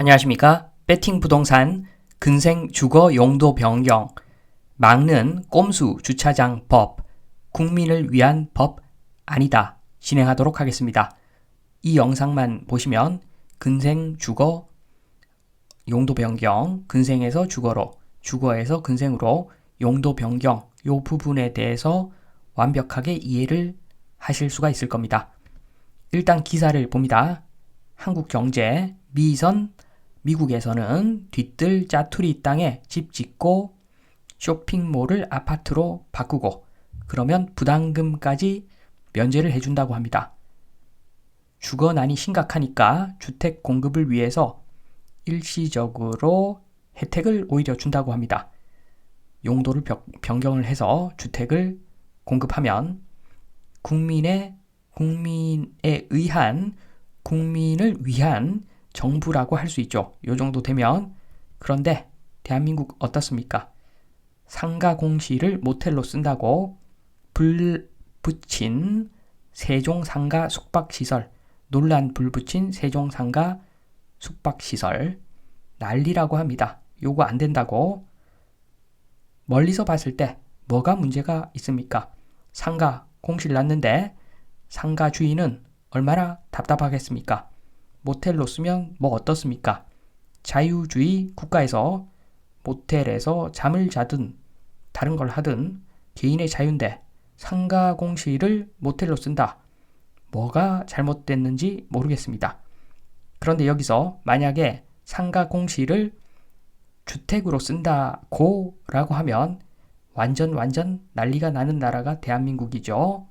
안녕하십니까? 배팅 부동산 근생 주거 용도 변경 막는 꼼수 주차장 법 국민을 위한 법 아니다 진행하도록 하겠습니다. 이 영상만 보시면 근생 주거 용도 변경 근생에서 주거로 주거에서 근생으로 용도 변경 요 부분에 대해서 완벽하게 이해를 하실 수가 있을 겁니다. 일단 기사를 봅니다. 한국경제 미국에서는 뒤뜰 짜투리 땅에 집 짓고 쇼핑몰을 아파트로 바꾸고 그러면 부담금까지 면제를 해준다고 합니다. 주거난이 심각하니까 주택 공급을 위해서 일시적으로 혜택을 오히려 준다고 합니다. 용도를 변경을 해서 주택을 공급하면 국민을 위한 정부라고 할 수 있죠. 요 정도 되면. 그런데 대한민국 어떻습니까? 상가 공시를 모텔로 쓴다고 불붙인 세종상가 숙박시설, 논란 불붙인 세종상가 숙박시설 난리라고 합니다. 요거 안 된다고. 멀리서 봤을 때 뭐가 문제가 있습니까? 상가 공시를 놨는데 상가 주인은 얼마나 답답하겠습니까? 모텔로 쓰면 뭐 어떻습니까? 자유주의 국가에서 모텔에서 잠을 자든 다른 걸 하든 개인의 자유인데 상가 공시를 모텔로 쓴다. 뭐가 잘못됐는지 모르겠습니다. 그런데 여기서 만약에 상가 공시를 주택으로 쓴다고 라고 하면 완전 난리가 나는 나라가 대한민국이죠.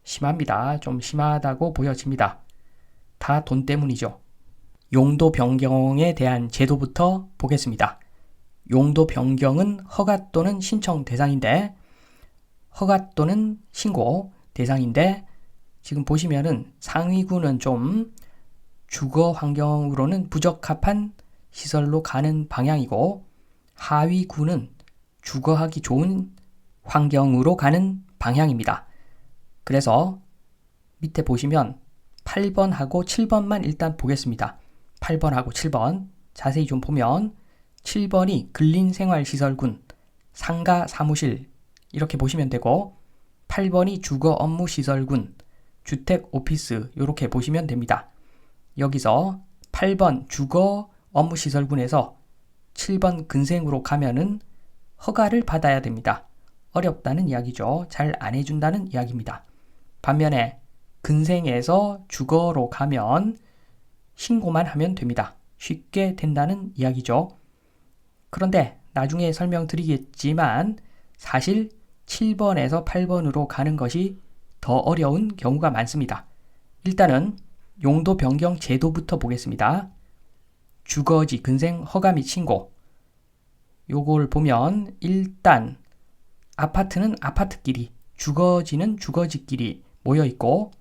심합니다. 좀 심하다고 보여집니다. 다 돈 때문이죠. 용도 변경에 대한 제도부터 보겠습니다. 용도 변경은 허가 또는 신청 대상인데 허가 또는 신고 대상인데 지금 보시면은 상위구는 좀 주거 환경으로는 부적합한 시설로 가는 방향이고 하위구는 주거하기 좋은 환경으로 가는 방향입니다. 그래서 밑에 보시면 8번하고 7번만 일단 보겠습니다. 8번하고 7번 자세히 좀 보면 7번이 근린생활시설군, 상가 사무실 이렇게 보시면 되고 8번이 주거업무시설군, 주택 오피스 이렇게 보시면 됩니다. 여기서 8번 주거업무시설군에서 7번 근생으로 가면은 허가를 받아야 됩니다. 어렵다는 이야기죠. 잘 안 해준다는 이야기입니다. 반면에 근생에서 주거로 가면 신고만 하면 됩니다. 쉽게 된다는 이야기죠. 그런데 나중에 설명드리겠지만 사실 7번에서 8번으로 가는 것이 더 어려운 경우가 많습니다. 일단은 용도 변경 제도부터 보겠습니다. 주거지 근생 허가 및 신고 요걸 보면 일단 아파트는 아파트끼리 주거지는 주거지끼리 모여있고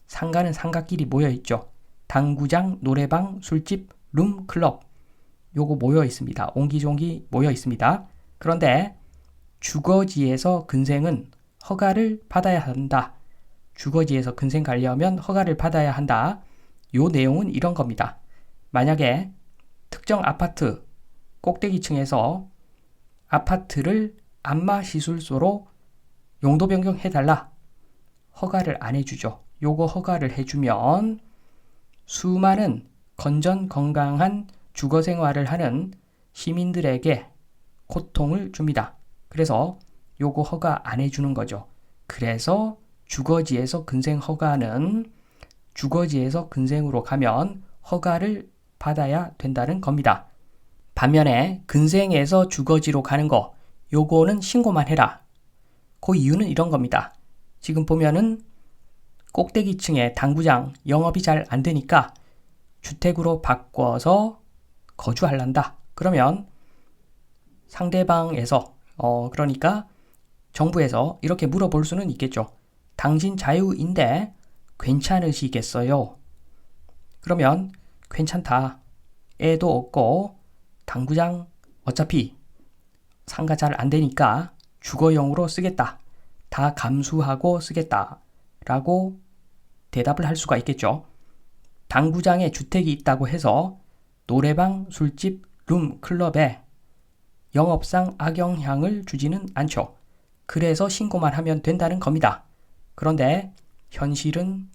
상가는 상가끼리 모여있죠. 당구장, 노래방, 술집, 룸, 클럽 요거 모여있습니다. 옹기종기 모여있습니다. 그런데 주거지에서 근생은 허가를 받아야 한다. 주거지에서 근생 가려면 허가를 받아야 한다. 요 내용은 이런 겁니다. 만약에 특정 아파트 꼭대기층에서 아파트를 안마시술소로 용도 변경해달라. 허가를 안 해주죠. 요거 허가를 해주면 수많은 건전 건강한 주거 생활을 하는 시민들에게 고통을 줍니다. 그래서 요거 허가 안 해주는 거죠. 그래서 주거지에서 근생 허가는 주거지에서 근생으로 가면 허가를 받아야 된다는 겁니다. 반면에 근생에서 주거지로 가는 거 요거는 신고만 해라. 그 이유는 이런 겁니다. 지금 보면은 꼭대기층에 당구장 영업이 잘 안 되니까 주택으로 바꿔서 거주할란다. 그러면 상대방에서 그러니까 정부에서 이렇게 물어볼 수는 있겠죠. 당신 자유인데 괜찮으시겠어요? 그러면 괜찮다. 애도 없고 당구장 어차피 상가 잘 안 되니까 주거용으로 쓰겠다. 다 감수하고 쓰겠다. 라고 대답을 할 수가 있겠죠. 당구장에 주택이 있다고 해서 노래방, 술집, 룸, 클럽에 영업상 악영향을 주지는 않죠. 그래서 신고만 하면 된다는 겁니다. 그런데 현실은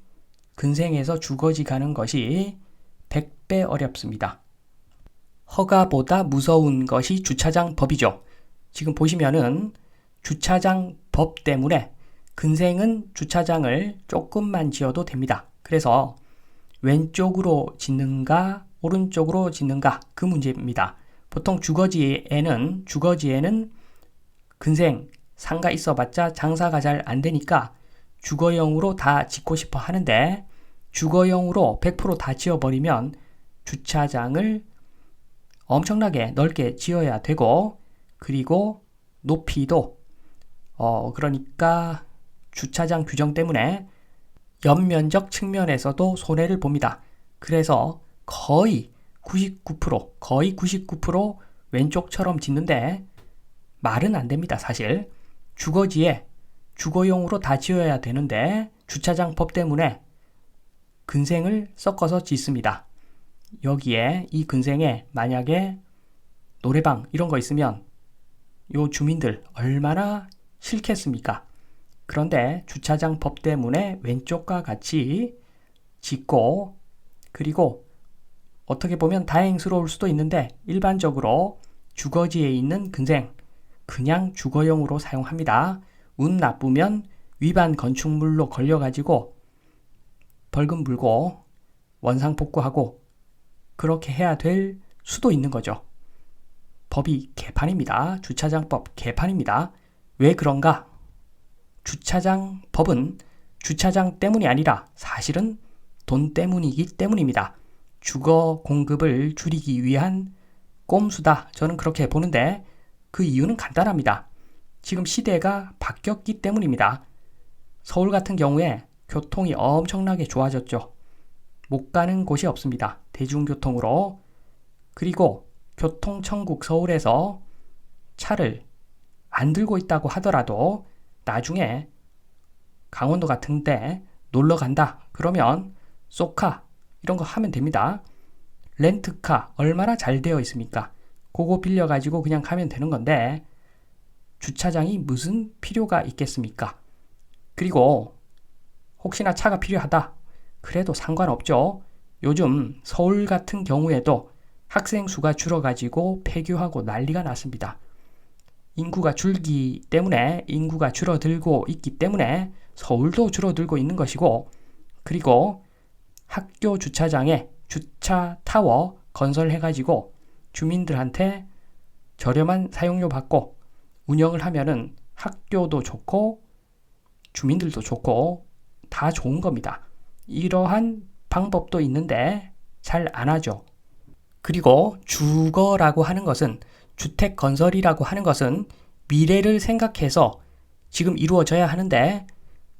근생에서 주거지 가는 것이 100배 어렵습니다. 허가보다 무서운 것이 주차장 법이죠. 지금 보시면은 주차장 법 때문에 근생은 주차장을 조금만 지어도 됩니다. 그래서 왼쪽으로 짓는가 오른쪽으로 짓는가 그 문제입니다. 보통 주거지에는 근생 상가 있어봤자 장사가 잘 안 되니까 주거용으로 다 짓고 싶어 하는데 주거용으로 100% 다 지어버리면 주차장을 엄청나게 넓게 지어야 되고 그리고 높이도 그러니까 주차장 규정 때문에 연면적 측면에서도 손해를 봅니다. 그래서 거의 99% 왼쪽처럼 짓는데 말은 안 됩니다. 사실 주거지에 주거용으로 다 지어야 되는데 주차장 법 때문에 근생을 섞어서 짓습니다. 여기에 이 근생에 만약에 노래방 이런 거 있으면 요 주민들 얼마나 싫겠습니까? 그런데 주차장 법 때문에 왼쪽과 같이 짓고 그리고 어떻게 보면 다행스러울 수도 있는데 일반적으로 주거지에 있는 근생 그냥 주거용으로 사용합니다. 운 나쁘면 위반 건축물로 걸려가지고 벌금 물고 원상복구하고 그렇게 해야 될 수도 있는 거죠. 법이 개판입니다. 주차장법 개판입니다. 왜 그런가? 주차장 법은 주차장 때문이 아니라 사실은 돈 때문이기 때문입니다. 주거 공급을 줄이기 위한 꼼수다. 저는 그렇게 보는데 그 이유는 간단합니다. 지금 시대가 바뀌었기 때문입니다. 서울 같은 경우에 교통이 엄청나게 좋아졌죠. 못 가는 곳이 없습니다. 대중교통으로. 그리고 교통천국 서울에서 차를 안 들고 있다고 하더라도 나중에 강원도 같은데 놀러 간다. 그러면 쏘카 이런 거 하면 됩니다. 렌트카 얼마나 잘 되어 있습니까? 그거 빌려가지고 그냥 가면 되는 건데 주차장이 무슨 필요가 있겠습니까? 그리고 혹시나 차가 필요하다. 그래도 상관없죠. 요즘 서울 같은 경우에도 학생 수가 줄어가지고 폐교하고 난리가 났습니다. 인구가 줄기 때문에 인구가 줄어들고 있기 때문에 서울도 줄어들고 있는 것이고 그리고 학교 주차장에 주차 타워 건설해가지고 주민들한테 저렴한 사용료 받고 운영을 하면은 학교도 좋고 주민들도 좋고 다 좋은 겁니다. 이러한 방법도 있는데 잘 안 하죠. 그리고 주거라고 하는 것은 주택 건설이라고 하는 것은 미래를 생각해서 지금 이루어져야 하는데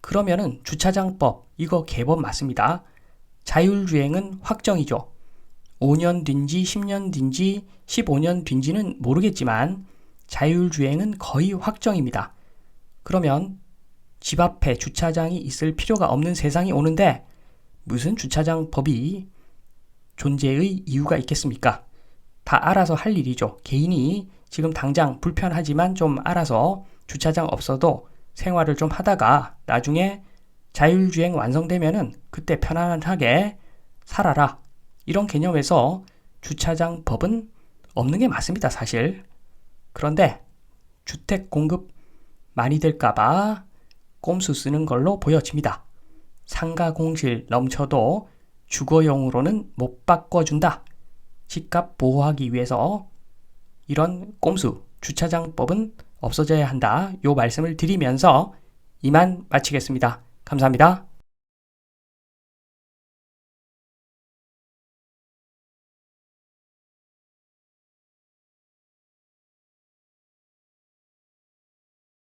그러면은 주차장법 이거 개법 맞습니다. 자율주행은 확정이죠. 5년 뒤인지 10년 뒤인지 15년 뒤인지는 모르겠지만 자율주행은 거의 확정입니다. 그러면 집 앞에 주차장이 있을 필요가 없는 세상이 오는데 무슨 주차장 법이 존재의 이유가 있겠습니까? 다 알아서 할 일이죠. 개인이 지금 당장 불편하지만 좀 알아서 주차장 없어도 생활을 좀 하다가 나중에 자율주행 완성되면은 그때 편안하게 살아라. 이런 개념에서 주차장 법은 없는 게 맞습니다, 사실. 그런데 주택 공급 많이 될까봐 꼼수 쓰는 걸로 보여집니다. 상가 공실 넘쳐도 주거용으로는 못 바꿔준다. 집값 보호하기 위해서 이런 꼼수, 주차장법은 없어져야 한다. 요 말씀을 드리면서 이만 마치겠습니다. 감사합니다.